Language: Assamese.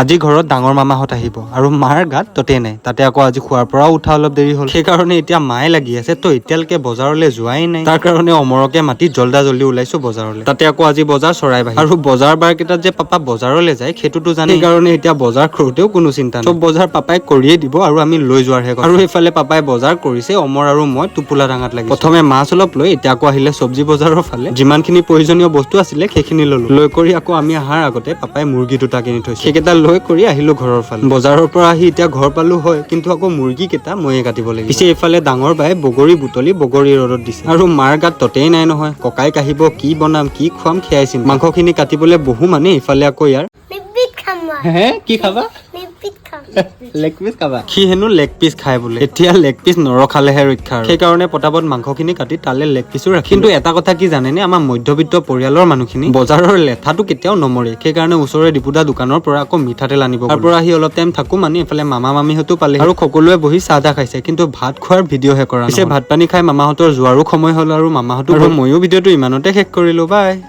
আজি ঘৰত ডাঙৰ মামাহঁত আহিব আৰু মাৰ গাত ততে নাই, তাতে আকৌ আজি খোৱাৰ পৰাও উঠা অলপ দেৰি হ'ল। সেইকাৰণে এতিয়া মায়ে লাগি আছে তই এতিয়ালৈকে বজাৰলৈ যোৱাই নাই। তাৰ কাৰণে অমৰকে মাতি জল্দি ওলাইছো বজাৰলৈ। তাতে আকৌ আজি বজাৰ চৰাই বাহি আৰু বজাৰ বাৰ কেইটাত যে পাপা বজাৰলৈ যায় সেইটোতো জানে। সেইকাৰণে এতিয়া বজাৰ কৰোঁতেও কোনো চিন্তা নাই, চব বজাৰ পাপাই কৰিয়ে দিব আৰু আমি লৈ যোৱাৰহে কথা। আৰু এইফালে পাপাই বজাৰ কৰিছে, অমৰ আৰু মই টোপোলা ডাঙাত লাগিছো। প্ৰথমে মাছ অলপ লৈ এতিয়া আকৌ আহিলে চব্জি বজাৰৰ ফালে। যিমানখিনি প্ৰয়োজনীয় বস্তু আছিলে সেইখিনি ললো। লৈ কৰি আকৌ আমি অহাৰ আগতে পাপাই মুৰ্গী দুটা কিনি থৈছে, সেইকেইটা লৈ কৰি আহিলো ঘৰৰ ফালে। বজাৰৰ পৰা আহি এতিয়া ঘৰ পালো হয়, কিন্তু আকৌ মুৰ্গী কেইটা ময়ে কাটিব লাগিব। পিছে এইফালে ডাঙৰ বাই বগৰী বুটলি বগৰী ৰ'দত দিছে আৰু মাৰ গাত ততেই নাই নহয়। ককাই কাহিব কি বনাম কি খুৱাম সেয়াই চিন্তা। মাংসখিনি কাটিবলৈ বহু মানে ইফালে আকৌ ইয়াৰ কি খাবা? লেগ পিচ খাবা? সি হেনো লেগ পিচ খাই বোলে। এতিয়া লেগ পিচ নৰখালেহে ৰক্ষা। সেইকাৰণে পটাপট মাংসখিনি কাটি তালে লেগ পিচো ৰাখি। কিন্তু এটা কথা কি জানেনে, আমাৰ মধ্যবিত্ত পৰিয়ালৰ মানুহখিনি বজাৰৰ লেঠাটো কেতিয়াও নমৰে। সেইকাৰণে ওচৰৰে দীপুদা দোকানৰ পৰা আকৌ মিঠাতেল আনিব। তাৰ পৰা আহি অলপ টাইম থাকো মানে এইফালে মামা মামীহঁতো পালে আৰু সকলোৱে বহি চাহ তাহ খাইছে, কিন্তু ভাত খোৱাৰ ভিডিঅ'হে কৰা। পিছে ভাত পানী খাই মামাহঁতৰ যোৱাৰো সময় হ'ল আৰু মামাহঁতো। আৰু ময়ো ভিডিঅ'টো ইমানতে শেষ কৰিলো, বাই।